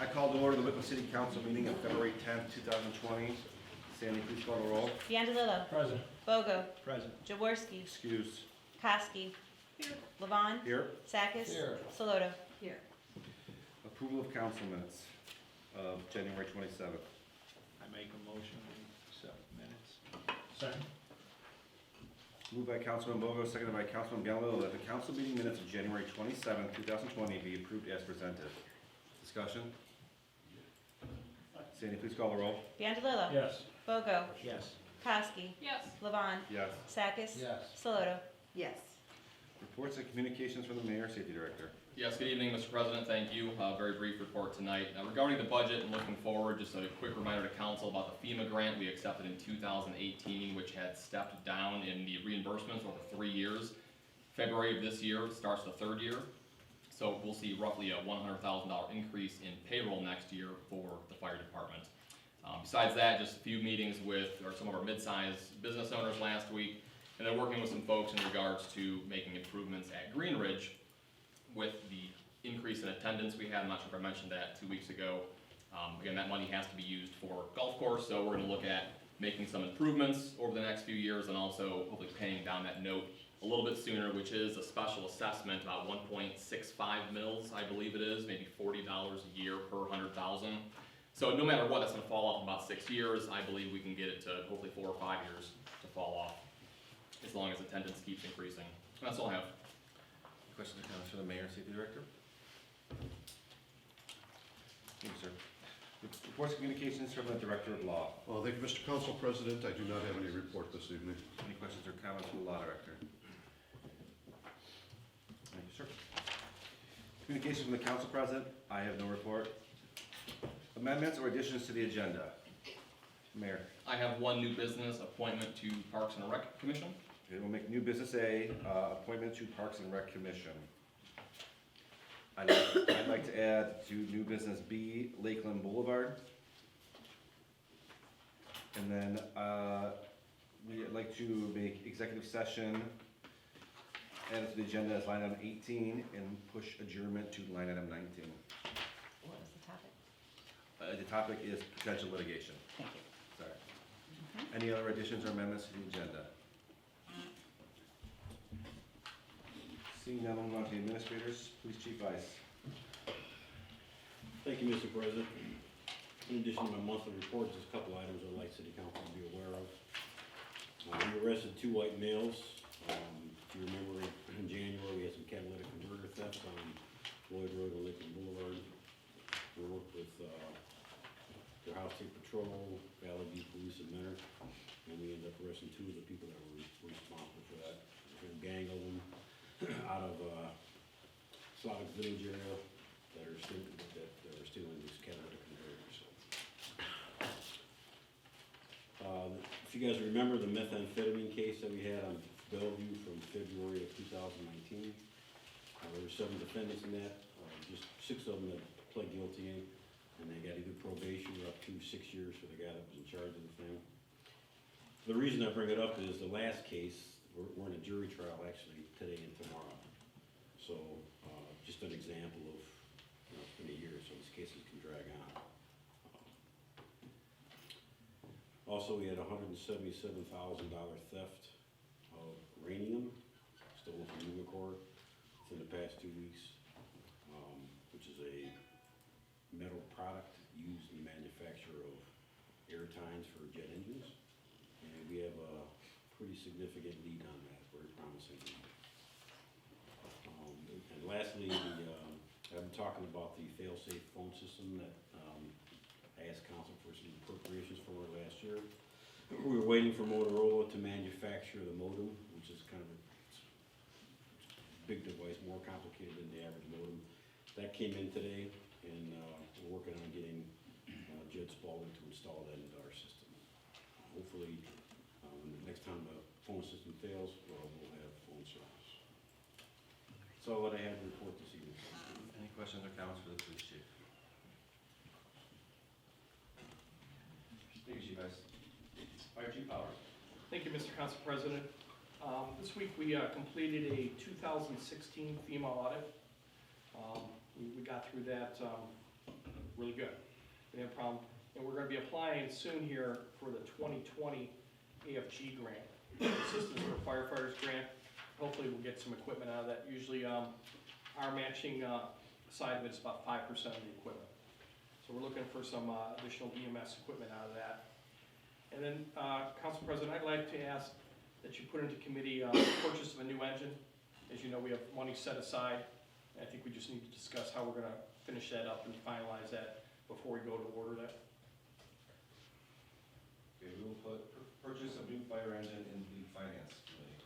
I call to order the Wickliffe City Council meeting of February 10th, 2020. Sandy, please call the roll. D'Angelillo. Present. Bogo. Present. Jaworski. Excuse. Koski. Here. Levon. Here. Sakis. Here. Saloto. Here. Approval of council minutes of January 27th. I make a motion to accept minutes. Second. Moved by Councilman Bogo, seconded by Councilman Gallo, that the council meeting minutes of January 27th, 2020 be approved as presented. Discussion? Sandy, please call the roll. D'Angelillo. Yes. Bogo. Yes. Koski. Yes. Levon. Yes. Sakis. Yes. Saloto. Yes. Reports and communications from the Mayor, Safety Director. Yes, good evening, Mr. President. Thank you. Very brief report tonight. Regarding the budget and looking forward, just a quick reminder to council about the FEMA grant we accepted in 2018, which had stepped down in the reimbursements over 3 years. February of this year starts the third year. So we'll see roughly a $100,000 increase in payroll next year for the fire department. Besides that, just a few meetings with some of our mid-sized business owners last week, and then working with some folks in regards to making improvements at Green Ridge with the increase in attendance we had. I'm not sure if I mentioned that 2 weeks ago. Again, that money has to be used for golf course, so we're going to look at making some improvements over the next few years and also hopefully paying down that note a little bit sooner, which is a special assessment, about 1.65 mils, I believe it is, maybe $40 a year per 100,000. So no matter what, that's going to fall off in about 6 years. I believe we can get it to hopefully 4 or 5 years to fall off, as long as attendance keeps increasing. And that's all I have. Questions or comments for the Mayor, Safety Director? Thank you, sir. Reports and communications from the Director of Law. Thank you, Mr. Council President. I do not have any report this evening. Any questions or comments from the Law Director? Thank you, sir. Communications from the Council President. I have no report. Amendments or additions to the agenda? Mayor. I have one new business appointment to Parks and Rec Commission. Okay, we'll make new business A, appointment to Parks and Rec Commission. I'd like to add to new business B, Lakeland Boulevard. And then we'd like to make executive session added to the agenda as line item 18 and push adjournment to line item 19. What was the topic? The topic is potential litigation. Thank you. Sorry. Any other additions or amendments to the agenda? Seeing none, we'll move on to the administrators. Please, Chief Vice. Thank you, Mr. President. In addition to my monthly report, there's a couple items I'd like City Council to be aware of. We arrested 2 white males. If you remember, in January, we had some catalytic converter theft on Lloyd Road and Lakeland Boulevard. We worked with the House State Patrol, Valley View Police, and Mentor, and we ended up arresting 2 of the people that were responsible for that. There's a gang of them out of Slavic Village area that are stealing these catalytic converters. If you guys remember the methamphetamine case that we had on Bellevue from February of 2019, there were 7 defendants in that. Just 6 of them that pled guilty, and they got either probation or up to 6 years for the guy that was in charge of the thing. The reason I bring it up is the last case, we're in a jury trial actually today and tomorrow. So just an example of, it's been a year, so these cases can drag on. Also, we had $177,000 theft of uranium stolen from Umicore within the past 2 weeks, which is a metal product used in the manufacture of air tines for jet engines. And we have a pretty significant lead on that, very promising lead. And lastly, I've been talking about the fail-safe phone system that I asked council for some appropriations for last year. We were waiting for Motorola to manufacture the modem, which is kind of a big device, more complicated than the average modem. That came in today, and we're working on getting Jed Spalding to install that into our system. Hopefully, next time the phone system fails, we'll have phone service. That's all that I had to report this evening. Any questions or comments for the police chief? Thank you, Chief Vice. Fire Chief Powers. Thank you, Mr. Council President. This week we completed a 2016 FEMA audit. We got through that really good. We didn't have a problem. And we're gonna be applying soon here for the 2020 AFG grant, Assistance for Firefighters grant. Hopefully we'll get some equipment out of that. Usually, our matching, side of it is about 5% of the equipment. So we're looking for some, additional EMS equipment out of that. And then, Council President, I'd like to ask that you put into committee, purchase of a new engine. As you know, we have money set aside. I think we just need to discuss how we're gonna finish that up and finalize that before we go to order that. Okay, we will put purchase of new fire engine in the finance committee.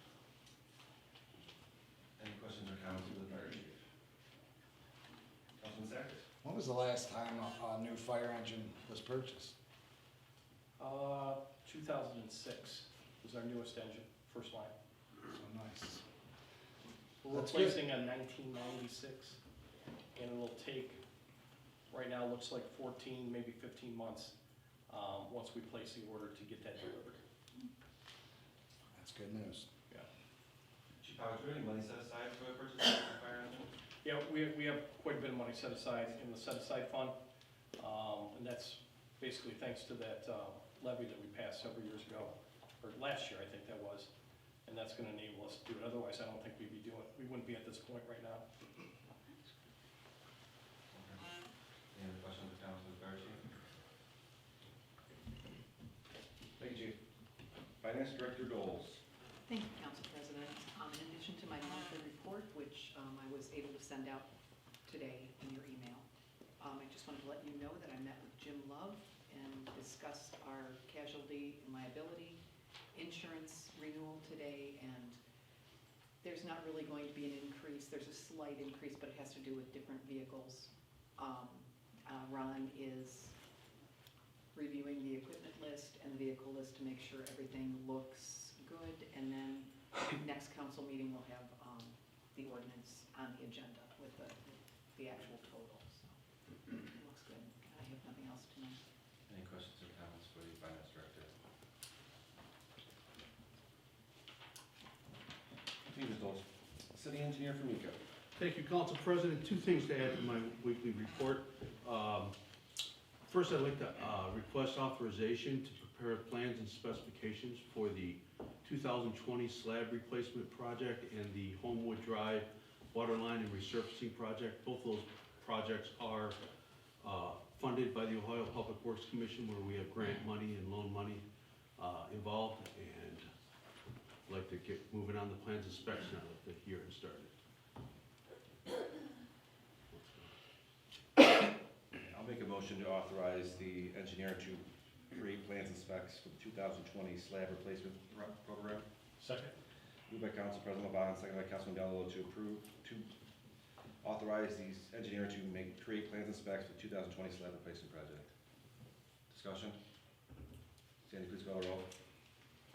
Any questions or comments for the fire chief? Councilman Sackett? When was the last time a new fire engine was purchased? 2006 was our newest engine, first line. So nice. We're That's good. replacing a 1996, and it'll take, right now, it looks like 14, maybe 15 months, once we place the order to get that delivered. That's good news. Chief Howard, do you have any money set aside for the purchase of the fire engine? Yeah, we have quite a bit of money set aside in the set-aside fund, and that's basically thanks to that levy that we passed several years ago, or last year, I think that was, and that's gonna enable us to do it. Otherwise, I don't think we wouldn't be at this point right now. Any other questions or comments for the fire chief? Thank you, Chief. Finance Director Doles. Thank you, Council President. In addition to my monthly report, which I was able to send out today in your email, I just wanted to let you know that I met with Jim Love and discussed our casualty and liability insurance renewal today, and there's not really going to be an increase. There's a slight increase, but it has to do with different vehicles. Ron is reviewing the equipment list and the vehicle list to make sure everything looks good, and then next council meeting we'll have the ordinance on the agenda with the actual total, so it looks good. I have nothing else tonight. Any questions or comments for the Finance Director? Ms. Doles. City Engineer from Miko. Thank you, Council President. Two things to add to my weekly report. First, I'd like to request authorization to prepare plans and specifications for the 2020 slab replacement project and the Homewood Drive water line and resurfacing project. Both those projects are funded by the Ohio Public Works Commission, where we have grant money and loan money involved, and I'd like to get moving on the plans and specs now that the year has started. I'll make a motion to authorize the engineer to create plans and specs for the 2020 slab replacement program. Second. Moved by Council President Levon, seconded by Councilman Delarose to authorize the engineer to create plans and specs for the 2020 slab replacement project. Discussion? Sandy, please call the roll.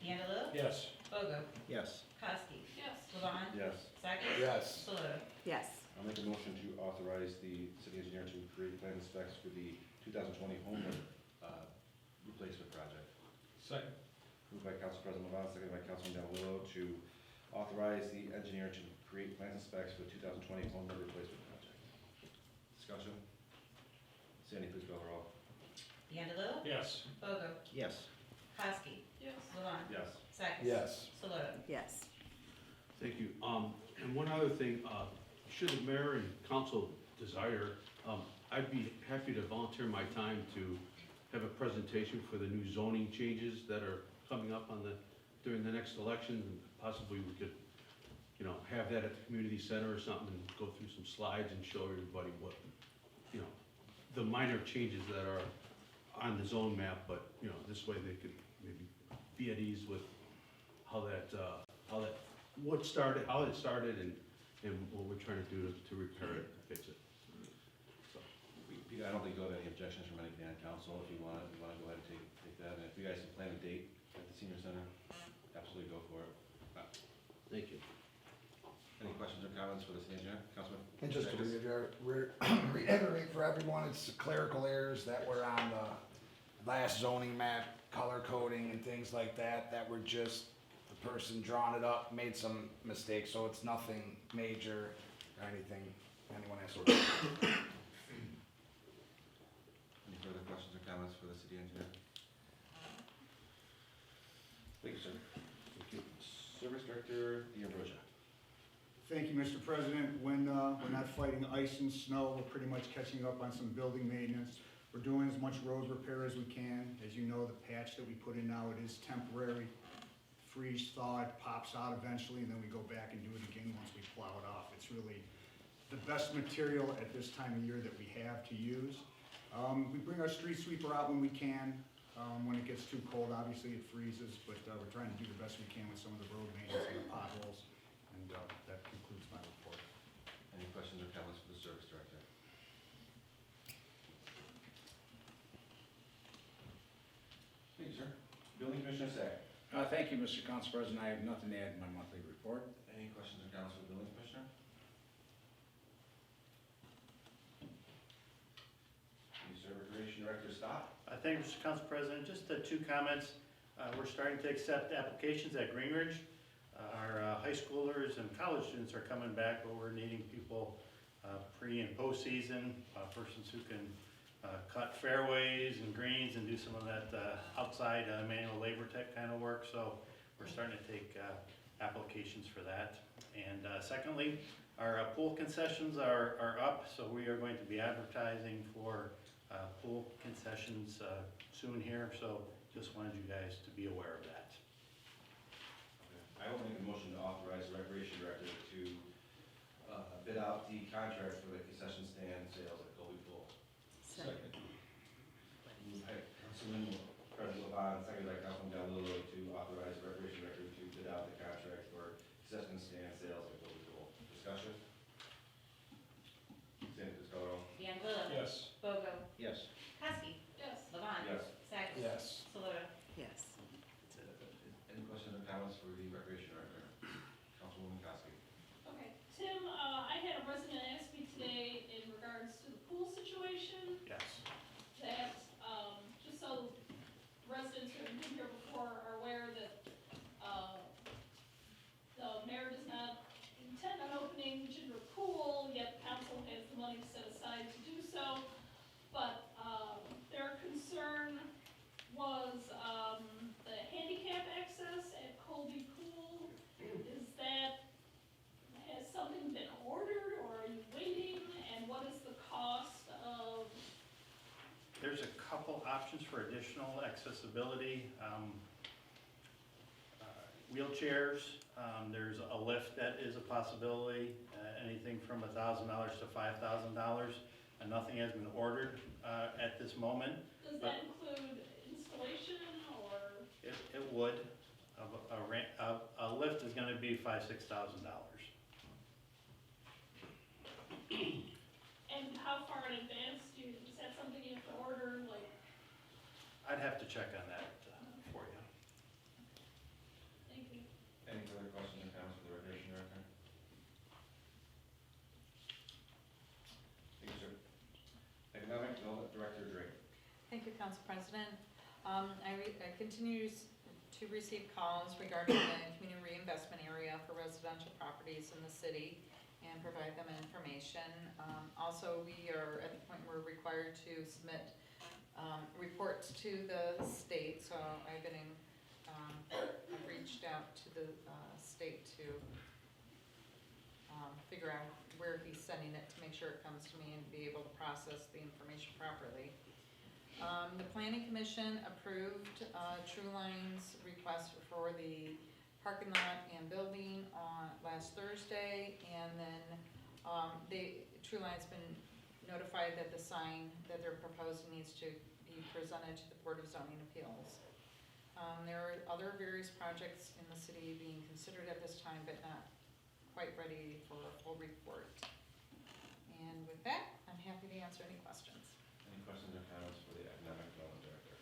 D'Angelo? Yes. Bogo? Yes. Kowski? Yes. Levon? Yes. Sackett? Yes. Solotra? Yes. I'll make a motion to authorize the city engineer to create plans and specs for the 2020 Homewood replacement project. Second. Moved by Council President Levon, seconded by Councilman Delarose to authorize the engineer to create plans and specs for the 2020 Homewood replacement project. Discussion? Sandy, please call the roll. D'Angelo? Yes. Bogo? Yes. Kowski? Yes. Levon? Yes. Sackett? Yes. Solotra? Yes. Thank you. And one other thing, should the mayor and council desire, I'd be happy to volunteer my time to have a presentation for the new zoning changes that are coming up during the next election. And possibly we could, have that at the community center or something and go through some slides and show everybody what, the minor changes that are on the zone map, but, this way they could maybe be at ease with how it started, and what we're trying to do to repair it, fix it. So, I don't think you'll have any objections from anybody on council. If you want to go ahead and take that, and if you guys can plan a date at the senior center, absolutely go for it. thank you. Any questions or comments for the city engineer? Councilman? And just to reiterate for everyone, it's clerical errors that were on the last zoning map, color coding and things like that, that were just, the person drawing it up made some mistakes, so it's nothing major or anything anyone has to. comments for the city engineer? Thank you, sir. Thank you. Service Director D'Ambrosia. Thank you, Mr. President. When we're not fighting ice and snow, we're pretty much catching up on some building maintenance. We're doing as much road repair as we can. As you know, the patch that we put in now, it is temporary. Freeze, thaw, it pops out eventually, and then we go back and do it again once we plow it off. It's really the best material at this time of year that we have to use. We bring our street sweeper out when we can. When it gets too cold, obviously it freezes, but we're trying to do the best we can with some of the road maintenance and the potholes. And that concludes my report. Any questions or comments for the Service Director? Thank you, sir. Building Commissioner Sack. Thank you, Mr. Council President. I have nothing to add in my monthly report. Any questions or comments for the Building Commissioner? Thank you, sir. Recreation Director Stott. Thank you, Mr. Council President. Just two comments. We're starting to accept applications at Greenridge. Our high schoolers and college students are coming back, but we're needing people pre and postseason, persons who can cut fairways and greens and do some of that outside manual labor tech kind of work. So we're starting to take applications for that. And secondly, our pool concessions are up, so we are going to be advertising for pool concessions soon here. So just wanted you guys to be aware of that. I will make a motion to authorize the Recreation Director to bid out the contract for the concession stand sales at Colby Pool. Second. Moved by Councilman President Levon, seconded by Councilman Dalillo to authorize the Recreation Director to bid out the contract for concession stand sales at Colby Pool. Discussion? Sandy, please call the roll. D'Angelo. Yes. Bogo. Yes. Heske. Yes. Levon. Yes. Sack. Yes. Shalota. Yes. Any questions or comments for the Recreation Director? Councilwoman Kowski. Okay, Tim, I had a resident ask me today in regards to the pool situation, Yes. that, just so residents who have been here before are aware that, the mayor does not intend on opening Ginger Pool, yet council has the money set aside to do so. But, their concern was, the handicap access at Colby Pool. Is that, has something been ordered, or are you waiting, and what is the cost of? There's a couple options for additional accessibility. Wheelchairs, there's a lift that is a possibility, anything from $1,000 to $5,000. Nothing has been ordered at this moment. Does that include installation, or? It would. A lift is gonna be $5,000–6,000. And how far in advance is that something you have to order, like? I'd have to check on that for you. Thank you. Any further questions or comments for the Recreation Director? Thank you, sir. Economic Development Director Drake. Thank you, Council President. I continue to receive calls regarding the community reinvestment area for residential properties in the city and provide them information. Also, we are at the point where we're required to submit reports to the state, so I've reached out to the state to figure out where he's sending it to make sure it comes to me and be able to process the information properly. The Planning Commission approved True Line's request for the parking lot and building on last Thursday, and then True Line's been notified that the sign that they're proposing needs to be presented to the Board of Zoning Appeals. There are other various projects in the city being considered at this time, but not quite ready for a full report. And with that, I'm happy to answer any questions. Any questions or comments for the Economic Development Director?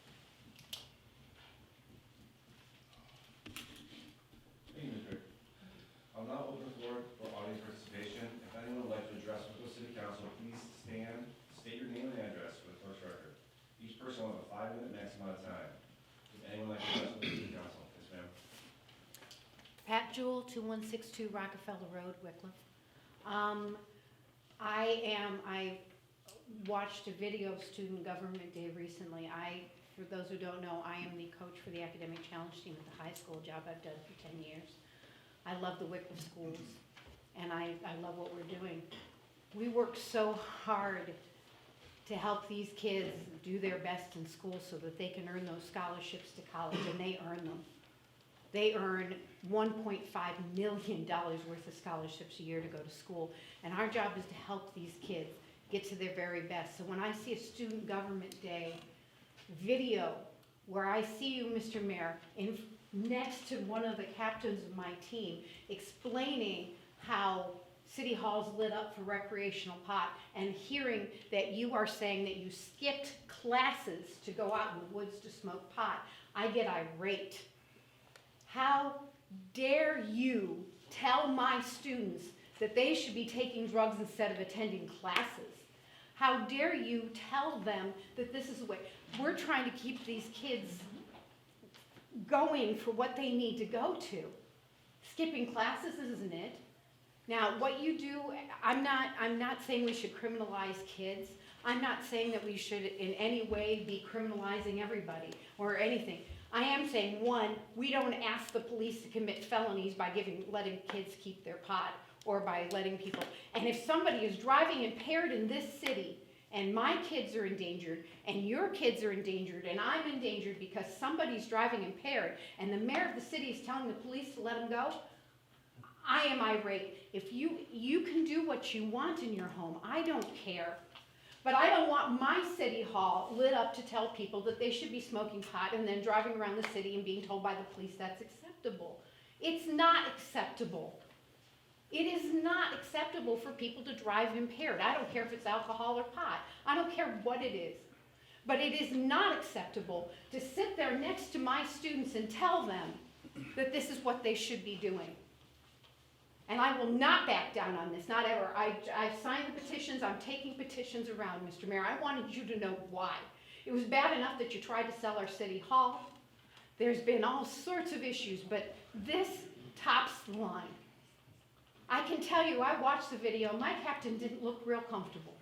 Thank you, Mr. I'll now open the floor for audience participation. If anyone would like to address the City Council, please stand, state your name and address for the clerk's record. Each person will have a 5-minute maximum amount of time. Would anyone like to address the City Council? Yes, ma'am. Pat Jewell, 2162 Rockefeller Road, Wickliffe. I watched a video of Student Government Day recently. For those who don't know, I am the coach for the Academic Challenge Team at the high school, a job I've done for 10 years. I love the Wickliffe schools, and I love what we're doing. We work so hard to help these kids do their best in school so that they can earn those scholarships to college, and they earn them. They earn $1.5 million worth of scholarships a year to go to school, and our job is to help these kids get to their very best. So when I see a Student Government Day video where I see you, Mr. Mayor, next to one of the captains of my team explaining how City Hall's lit up for recreational pot, and hearing that you are saying that you skipped classes to go out in the woods to smoke pot, I get irate. How dare you tell my students that they should be taking drugs instead of attending classes? How dare you tell them that this is the way? We're trying to keep these kids going for what they need to go to. Skipping classes isn't it. Now, what you do, I'm not saying we should criminalize kids. I'm not saying that we should in any way be criminalizing everybody or anything. I am saying, one, we don't ask the police to commit felonies by letting kids keep their pot or by letting people. And if somebody is driving impaired in this city, and my kids are endangered, and your kids are endangered, and I'm endangered because somebody's driving impaired, and the mayor of the city is telling the police to let them go, I am irate. If you can do what you want in your home, I don't care. But I don't want my city hall lit up to tell people that they should be smoking pot and then driving around the city and being told by the police that's acceptable. It's not acceptable. It is not acceptable for people to drive impaired. I don't care if it's alcohol or pot. I don't care what it is. But it is not acceptable to sit there next to my students and tell them that this is what they should be doing. And I will not back down on this, not ever. I've signed the petitions, I'm taking petitions around, Mr. Mayor. I wanted you to know why. It was bad enough that you tried to sell our city hall. There's been all sorts of issues, but this tops the line. I can tell you, I watched the video, my captain didn't look real comfortable.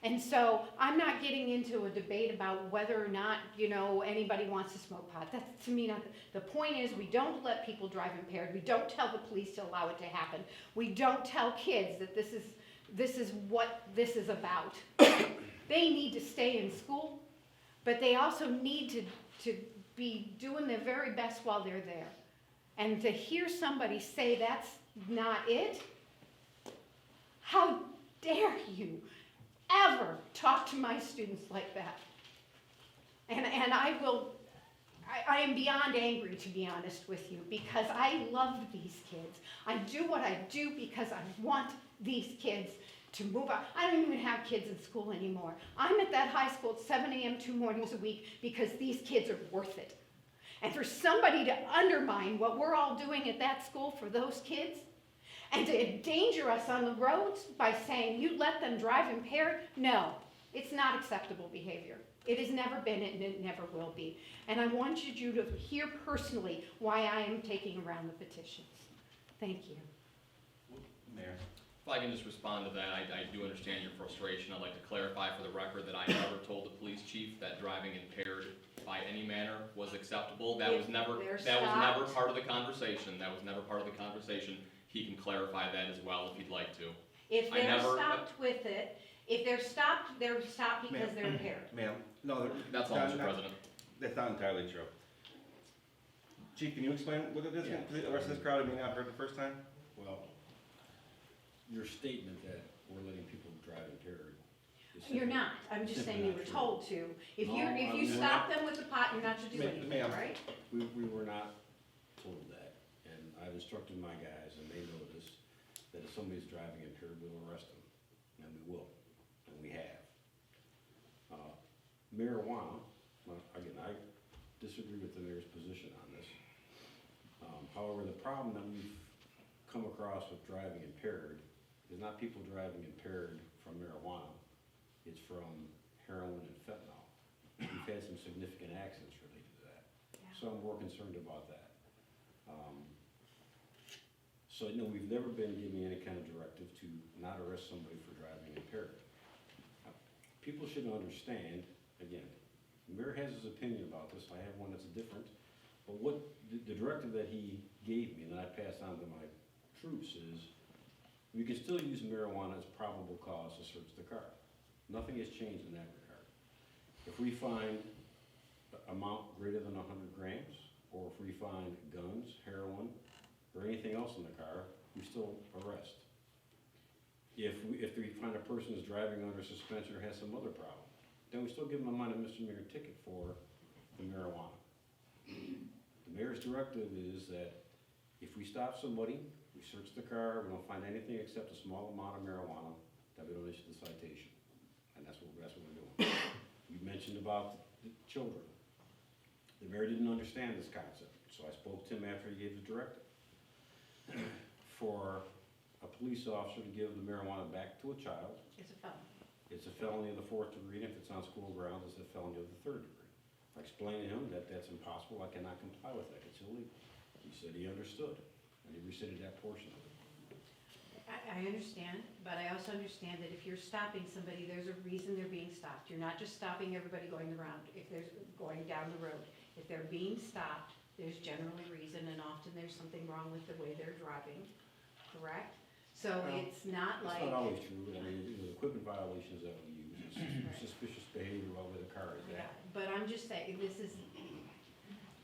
And so I'm not getting into a debate about whether or not, anybody wants to smoke pot. That's to me not the point is we don't let people drive impaired. We don't tell the police to allow it to happen. We don't tell kids that this is what this is about. They need to stay in school, but they also need to be doing their very best while they're there. And to hear somebody say that's not it, how dare you ever talk to my students like that? And I am beyond angry, to be honest with you, because I love these kids. I do what I do because I want these kids to move out. I don't even have kids in school anymore. I'm at that high school at 7 a.m. 2 mornings a week because these kids are worth it. And for somebody to undermine what we're all doing at that school for those kids, and to endanger us on the roads by saying you let them drive impaired, no, it's not acceptable behavior. It has never been and it never will be. And I wanted you to hear personally why I am taking around the petitions. Thank you. Mayor. If I can just respond to that, I do understand your frustration. I'd like to clarify for the record that I never told the police chief that driving impaired by any manner was acceptable. That was never part of the conversation. That was never part of the conversation. He can clarify that as well if he'd like to. If they're stopped with it, if they're stopped because they're impaired. Ma'am, no, That's all, Mr. President. That's not entirely true. Chief, can you explain what it is? Yeah. To the rest of this crowd, may not have heard the first time? Well, your statement that we're letting people drive impaired. is You're simply- not. I'm just saying simply you not were true. told to. If No, you we're stop not. them with the pot, you're not to do anything, Ma'am. right? We were not told that, and I've instructed my guys, and they know this, that if somebody's driving impaired, we'll arrest them, and we will, and we have. Marijuana, again, I disagree with the mayor's position on this. However, the problem that we've come across with driving impaired is not people driving impaired from marijuana, it's from heroin and fentanyl. We've had some significant accidents related to that, so I'm more concerned about that. So, we've never been given any kind of directive to not arrest somebody for driving impaired. people should understand, again, the mayor has his opinion about this, I have one that's different, but what, the directive that he gave me, and that I passed on to my troops is, we can still use marijuana as probable cause to search the car. Nothing has changed in that regard. If we find an amount greater than 100 grams, or if we find guns, heroin, or anything else in the car, we still arrest. If we find a person is driving under suspension or has some other problem, then we still give them a minor misdemeanor ticket for the marijuana. The mayor's directive is that if we stop somebody, we search the car, we don't find anything except a small amount of marijuana, that we don't issue the citation. And that's what we're doing. You mentioned about the children. The mayor didn't understand this concept, so I spoke to him after he gave the directive. For a police officer to give the marijuana back to a child, It's a felony. it's a felony of the 4th degree, and if it's on school grounds, it's a felony of the 3rd degree. I explained to him that that's impossible, I cannot comply with that, it's illegal. He said he understood, and he rescinded that portion of it. I understand, but I also understand that if you're stopping somebody, there's a reason they're being stopped. You're not just stopping everybody going around, if there's, going down the road. If they're being stopped, there's generally reason, and often there's something wrong with the way they're driving, correct? So Well, it's not like. That's not always true, I mean, the equipment violations that we use, it's suspicious behavior while with a car is Yeah, that. but I'm just saying, this is,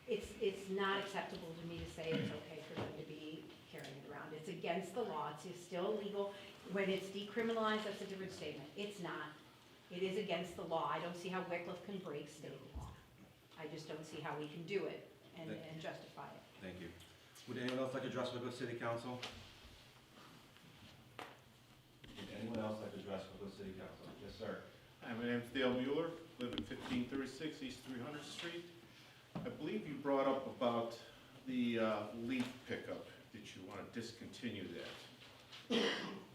it's not acceptable to me to say it's okay for them to be carrying it around. It's against the law, it's still illegal. When it's decriminalized, that's a different statement. It's not. It is against the law. I don't see how Wickliffe can break state law. I just don't see how we can do it and justify it. Thank you. Would anyone else like to address Wickliffe City Council? Would anyone else like to address Wickliffe City Council? Yes, sir. Hi, my name's Dale Mueller, live at 1536 East 300th Street. I believe you brought up about the leaf pickup, that you want to discontinue that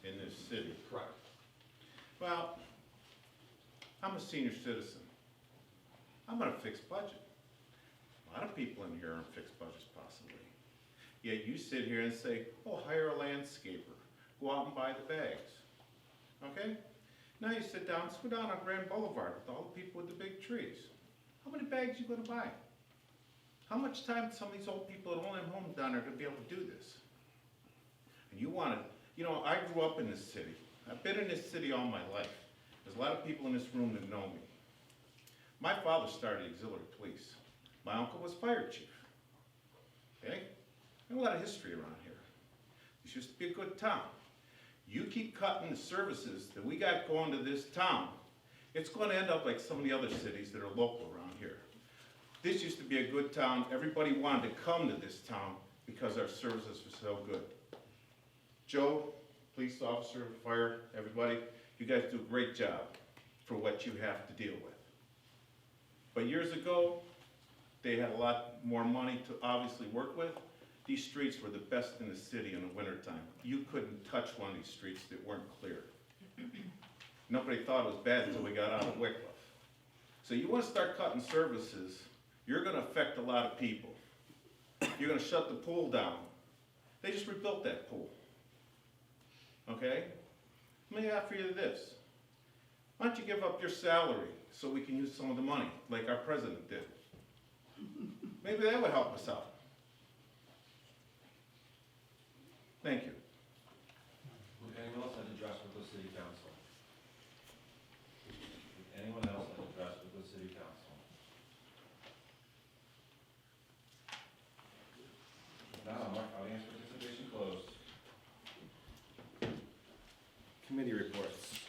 in this city. Correct. Well, I'm a senior citizen. I'm on a fixed budget. A lot of people in here are on fixed budgets possibly. Yet you sit here and say, oh, hire a landscaper, go out and buy the bags. Okay? Now you sit down on Grand Boulevard with all the people with the big trees. How many bags you gonna buy? How much time some of these old people that own them homes down there are gonna be able to do this? And you wanna, you know, I grew up in this city. I've been in this city all my life. There's a lot of people in this room that know me. My father started auxiliary police. My uncle was fire chief. Okay? And a lot of history around here. This used to be a good town. You keep cutting the services that we got going to this town, it's going to end up like some of the other cities that are local around here. This used to be a good town. Everybody wanted to come to this town because our services were so good. Joe, police officer, fire, everybody, you guys do a great job for what you have to deal with. But years ago, they had a lot more money to obviously work with. These streets were the best in the city in the wintertime. You couldn't touch one of these streets that weren't clear. Nobody thought it was bad until we got out of Wickliffe. So you want to start cutting services, you're going to affect a lot of people. You're going to shut the pool down. They just rebuilt that pool. Okay? Let me offer you this. Why don't you give up your salary so we can use some of the money, like our president did? Maybe that would help us out. Thank you. Would anyone else like to address Wickliffe City Council? Would anyone else like to address Wickliffe City Council? If not, I'll mark audience participation closed. Committee reports.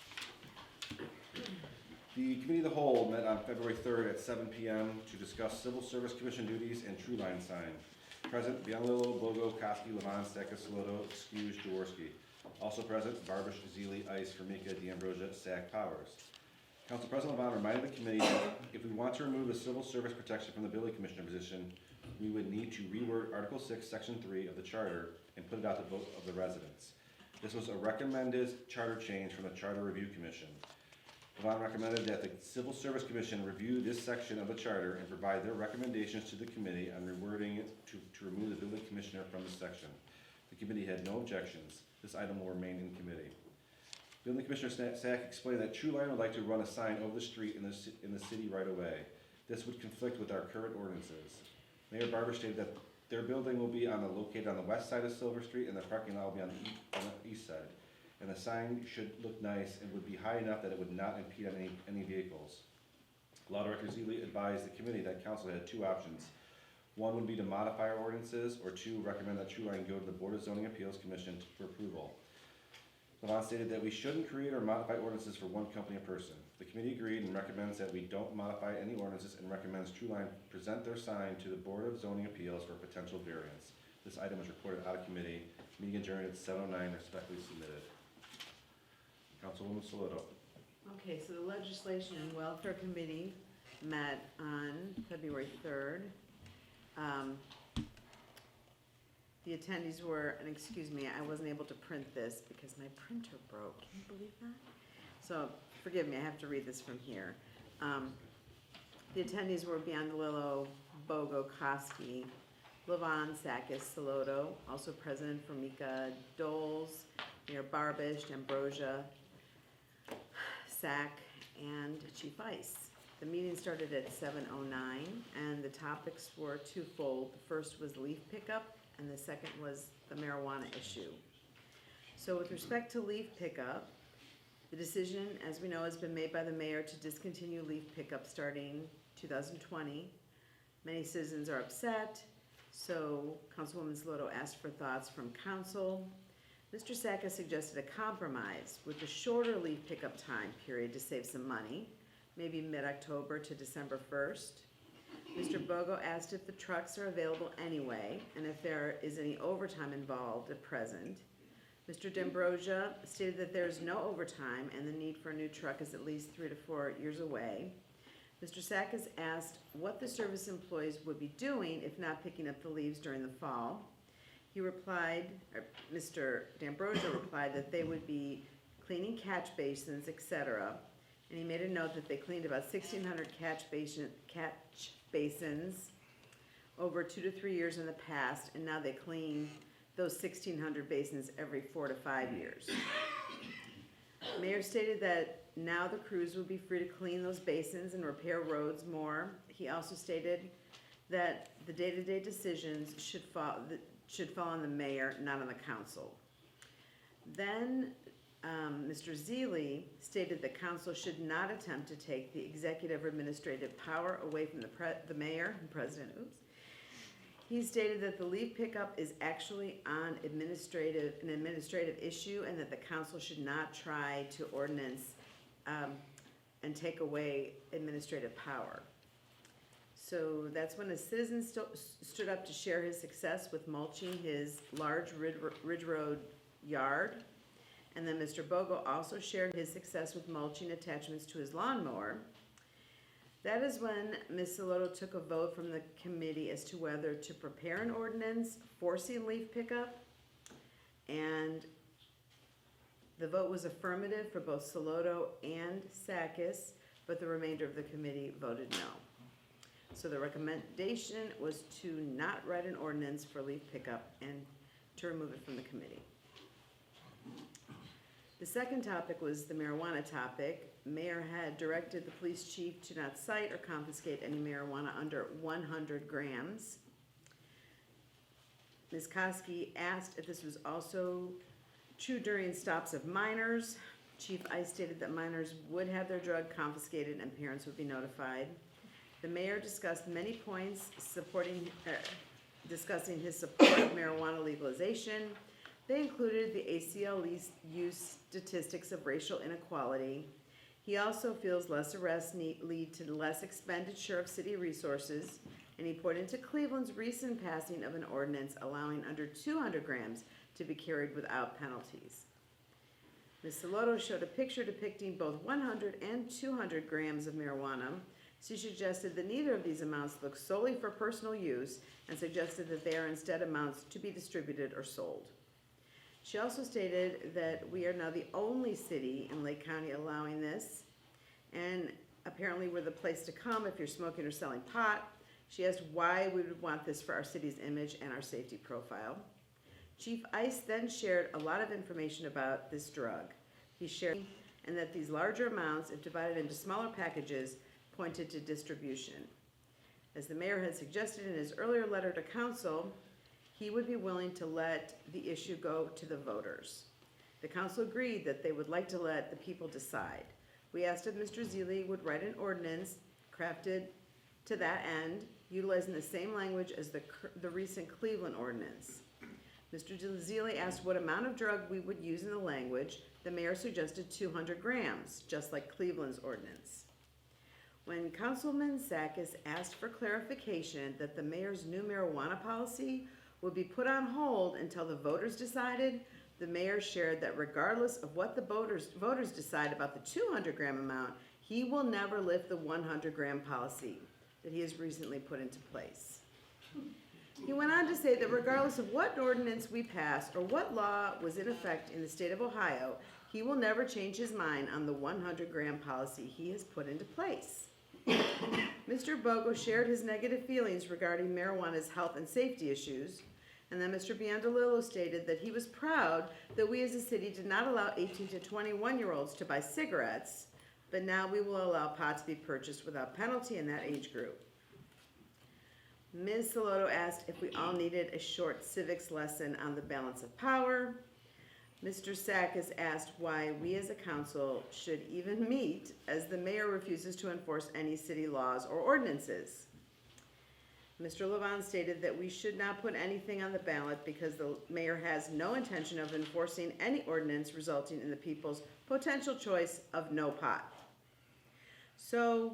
The Committee of the Whole met on February 3rd at 7 p.m. to discuss Civil Service Commission duties and True Line sign. Present, Bianlillo, Bogo, Koski, Levon, Steckus, Lodo, Excuse, Jaworski. Also present, Barbish, Zeely, Ice, Formica, D'Ambrosia, Sack, Powers. Council President Levon reminded the committee that if we want to remove the civil service protection from the building commissioner position, we would need to reword Article 6, Section 3 of the Charter and put it out to vote of the residents. This was a recommended charter change from the Charter Review Commission. Levon recommended that the Civil Service Commission review this section of the charter and provide their recommendations to the committee on rewording it to remove the building commissioner from the section. The committee had no objections. This item will remain in committee. Building Commissioner Sack explained that True Line would like to run a sign over the street in the city right away. This would conflict with our current ordinances. Mayor Barber stated that their building will be located on the west side of Silver Street, and the parking lot will be on the east side. And the sign should look nice and would be high enough that it would not impede on any vehicles. Law Director Zeeley advised the committee that council had two options. One would be to modify our ordinances, or two, recommend that True Line go to the Board of Zoning Appeals Commission for approval. Levon stated that we shouldn't create or modify ordinances for one company or person. The committee agreed and recommends that we don't modify any ordinances and recommends True Line present their sign to the Board of Zoning Appeals for potential variance. This item was reported out of committee. Meeting adjourned at 7:09, respectfully submitted. Councilwoman Saloto. Okay, so the Legislation and Welfare Committee met on February 3rd. The attendees were, and excuse me, I wasn't able to print this because my printer broke. Can you believe that? So, forgive me, I have to read this from here. The attendees were Biondolillo, Bogo, Koski, Levon, Sakis, Saloto, also present Formica, Doles, Mayor Barbish, Ambrosia, Sack, and Chief Ice. The meeting started at 7:09, and the topics were twofold. The first was leaf pickup, and the second was the marijuana issue. So with respect to leaf pickup, the decision, as we know, has been made by the mayor to discontinue leaf pickup starting 2020. Many citizens are upset, so Councilwoman Saloto asked for thoughts from council. Mr. Sack has suggested a compromise with a shorter leaf pickup time period to save some money, maybe mid-October to December 1st. Mr. Bogo asked if the trucks are available anyway, and if there is any overtime involved at present. Mr. D'Ambrosia stated that there is no overtime and the need for a new truck is at least 3 to 4 years away. Mr. Sack has asked what the service employees would be doing if not picking up the leaves during the fall. He replied, or Mr. D'Ambrosia replied that they would be cleaning catch basins, etc. And he made a note that they cleaned about 1,600 catch basins over 2 to 3 years in the past, and now they clean those 1,600 basins every 4 to 5 years. The mayor stated that now the crews will be free to clean those basins and repair roads more. He also stated that the day-to-day decisions should fall on the mayor, not on the council. Then Mr. Zeeley stated that council should not attempt to take the executive or administrative power away from the mayor and president. Oops. He stated that the leave pickup is actually an administrative issue, and that the council should not try to ordinance and take away administrative power. So that's when a citizen stood up to share his success with mulching his large Ridge Road yard. And then Mr. Bogo also shared his success with mulching attachments to his lawnmower. That is when Ms. Saloto took a vote from the committee as to whether to prepare an ordinance forcing leaf pickup. And the vote was affirmative for both Saloto and Sakis, but the remainder of the committee voted no. So the recommendation was to not write an ordinance for leaf pickup and to remove it from the committee. The second topic was the marijuana topic. Mayor had directed the police chief to not cite or confiscate any marijuana under 100 grams. Ms. Koski asked if this was also true during stops of minors. Chief Ice stated that minors would have their drug confiscated and parents would be notified. The mayor discussed many points discussing his support of marijuana legalization. They included the ACLU's statistics of racial inequality. He also feels less arrests lead to less expenditure of city resources, and he pointed to Cleveland's recent passing of an ordinance allowing under 200 grams to be carried without penalties. Ms. Saloto showed a picture depicting both 100 and 200 grams of marijuana. She suggested that neither of these amounts look solely for personal use and suggested that they are instead amounts to be distributed or sold. She also stated that we are now the only city in Lake County allowing this, and apparently we're the place to come if you're smoking or selling pot. She asked why we would want this for our city's image and our safety profile. Chief Ice then shared a lot of information about this drug. he shared, and that these larger amounts, if divided into smaller packages, pointed to distribution. As the mayor had suggested in his earlier letter to council, he would be willing to let the issue go to the voters. The council agreed that they would like to let the people decide. We asked if Mr. Zeely would write an ordinance crafted to that end, utilizing the same language as the recent Cleveland ordinance. Mr. Zeely asked what amount of drug we would use in the language. The mayor suggested 200 grams, just like Cleveland's ordinance. When Councilman Sakis asked for clarification that the mayor's new marijuana policy would be put on hold until the voters decided, the mayor shared that regardless of what the voters decide about the 200 gram amount, he will never lift the 100 gram policy that he has recently put into place. He went on to say that regardless of what ordinance we pass or what law was in effect in the state of Ohio, he will never change his mind on the 100 gram policy he has put into place. Mr. Bogo shared his negative feelings regarding marijuana's health and safety issues, and then Mr. Biondolillo stated that he was proud that we as a city did not allow 18 to 21-year-olds to buy cigarettes, but now we will allow pot to be purchased without penalty in that age group. Ms. Salotto asked if we all needed a short civics lesson on the balance of power. Mr. Sakis asked why we as a council should even meet, as the mayor refuses to enforce any city laws or ordinances. Mr. Levon stated that we should not put anything on the ballot because the mayor has no intention of enforcing any ordinance resulting in the people's potential choice of no pot. So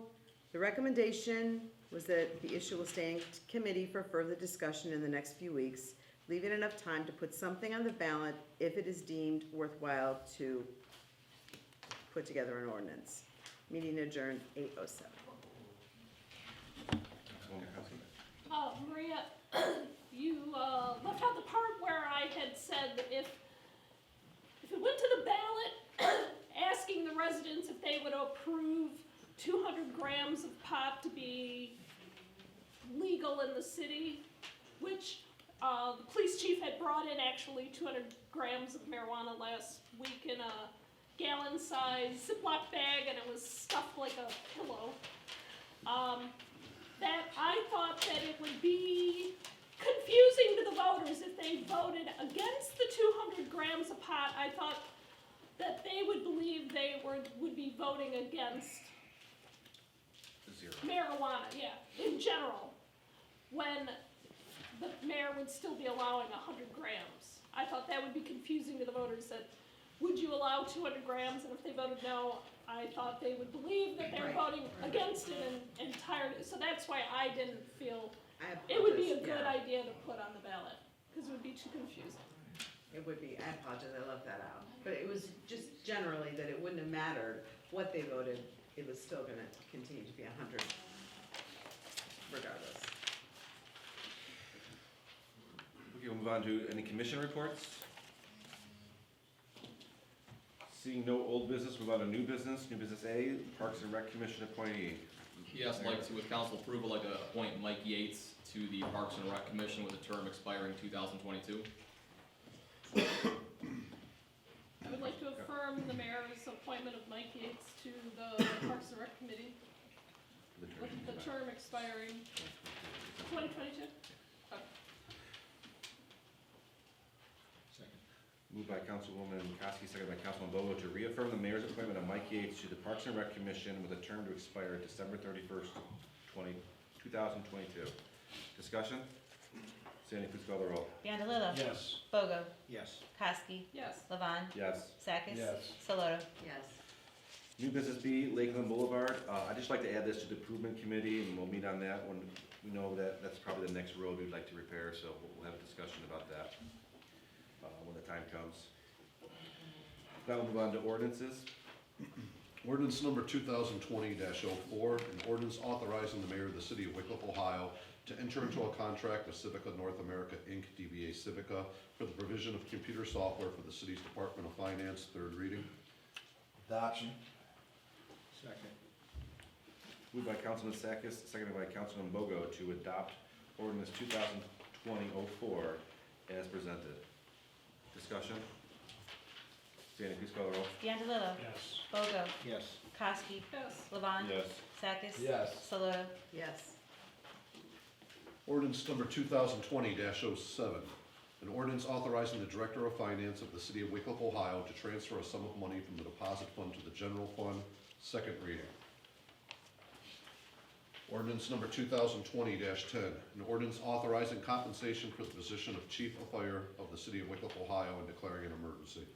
the recommendation was that the issue will stay in committee for further discussion in the next few weeks, leaving enough time to put something on the ballot if it is deemed worthwhile to put together an ordinance. Meeting adjourned 8:07. Maria, you left out the part where I had said that if it went to the ballot, asking the residents if they would approve 200 grams of pot to be legal in the city, which the police chief had brought in actually 200 grams of marijuana last week in a gallon-sized Ziploc bag, and it was stuffed like a pillow. That I thought that it would be confusing to the voters if they voted against the 200 grams of pot. I thought that they would believe they would be voting against marijuana, in general, when the mayor would still be allowing 100 grams. I thought that would be confusing to the voters, that would you allow 200 grams, and if they voted no, I thought they would believe that they were voting against it entirely. So that's why I didn't feel it would be a good idea to put on the ballot, because it would be too confusing. It would be, I apologize, I left that out. But it was just generally that it wouldn't have mattered what they voted, it was still gonna continue to be 100 regardless. Okay, we'll move on to any commission reports. Seeing no old business, move on to new business. New business A, Parks and Rec Commission appointee. Yes, I'd like to, with council approval, like to appoint Mike Yates to the Parks and Rec Commission with a term expiring 2022. I would like to affirm the mayor's appointment of Mike Yates to the Parks and Rec Committee with the term expiring 2022. Moved by Councilwoman Kowski, seconded by Councilman Bogo to reaffirm the mayor's appointment of Mike Yates to the Parks and Rec Commission with a term to expire December 31st, 2022. Discussion? Sandy, please call the roll. Biondolillo. Yes. Bogo. Yes. Kowski. Yes. Levon. Yes. Sakis. Yes. Saloto. Yes. New business B, Lakeland Boulevard. I'd just like to add this to the improvement committee, and we'll meet on that when we know that that's probably the next road we'd like to repair, so we'll have a discussion about that when the time comes. Now we'll move on to ordinances. Ordinance number 2020-04, an ordinance authorizing the mayor of the city of Wickliffe, Ohio, to enter into a contract with Civica North America, Inc., DBA Civica, for the provision of computer software for the city's Department of Finance. Third reading. Adoption. Second. Moved by Councilman Sakis, seconded by Councilman Bogo to adopt ordinance 2020-04 as presented. Discussion? Sandy, please call the roll. Biondello. Yes. Bogo. Yes. Kowski. Yes. Levon. Yes. Sakis. Yes. Saloto. Yes. Ordinance number 2020-07, an ordinance authorizing the Director of Finance of the City of Wickliffe, Ohio to transfer a sum of money from the deposit fund to the general fund, second reading. Ordinance number 2020-10, an ordinance authorizing compensation for the position of Chief of Fire of the City of Wickliffe, Ohio, and declaring an emergency.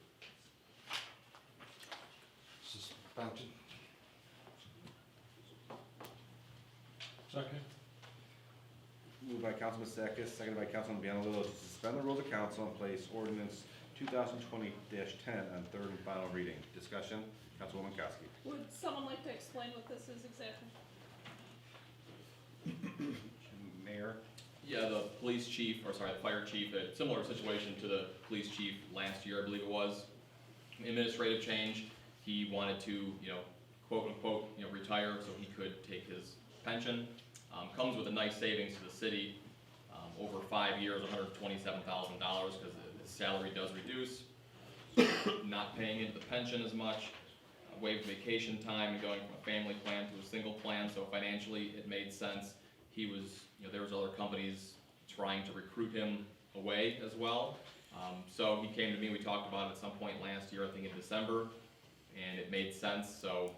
Suspension. Second. Moved by Councilman Sakis, seconded by Councilman Biondello to suspend the rules of council and place ordinance 2020-10 on third and final reading. Discussion, Councilwoman Kowski. Would someone like to explain what this is exactly? Mayor? Yeah, the police chief, or sorry, the fire chief, a similar situation to the police chief last year, I believe it was. Administrative change, he wanted to, quote unquote, retire so he could take his pension. Comes with a nice savings to the city, over 5 years, $127,000, because his salary does reduce. Not paying into the pension as much, waived vacation time and going from a family plan to a single plan, so financially it made sense. He was, there was other companies trying to recruit him away as well. So he came to me, we talked about it at some point last year, I think in December, and it made sense, so,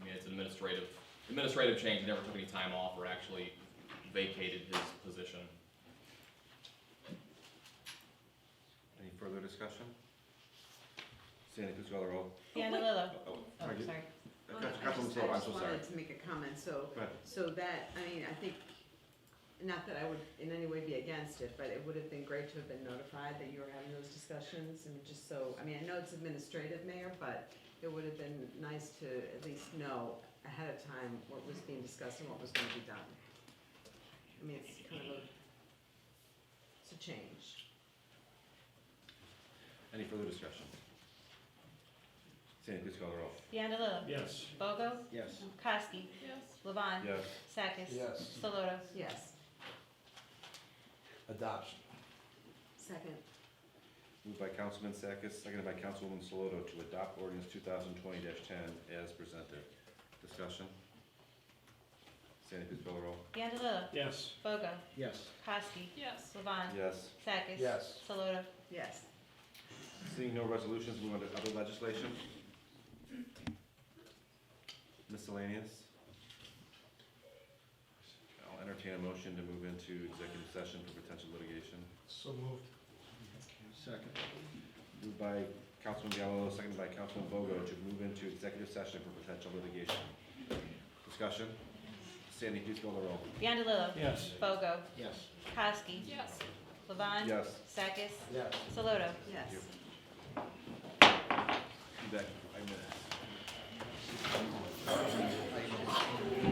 it's an administrative change. He never took any time off or actually vacated his position. Any further discussion? Sandy, please call the roll. Biondello. Oh, Oh, pardon you. sorry. Councilwoman Sullivan, I'm so sorry. I just wanted to make a comment, so, Go ahead. so that, I think, not that I would in any way be against it, but it would have been great to have been notified that you were having those discussions, and just so, I know it's administrative, Mayor, but it would have been nice to at least know ahead of time what was being discussed and what was gonna be done. It's kind of it's a change. Any further discussion? Sandy, please call the roll. Biondello. Yes. Bogo. Yes. Kowski. Yes. Levon. Yes. Sakis. Yes. Saloto. Yes. Adoption. Second. Moved by Councilman Sakis, seconded by Councilwoman Saloto to adopt ordinance 2020-10 as presented. Discussion? Sandy, please call the roll. Biondello. Yes. Bogo. Yes. Kowski. Yes. Levon. Yes. Sakis. Yes. Saloto. Yes. Seeing no resolutions, move on to other legislation. Miscellaneous. I'll entertain a motion to move into executive session for potential litigation. So moved. Second. Moved by Councilman Gallo, seconded by Councilman Bogo to move into executive session for potential litigation. Discussion? Sandy, please call the roll. Biondello. Yes. Bogo. Yes. Kowski. Yes. Levon. Yes. Sakis. Yes. Saloto. Yes. Be back in 5 minutes.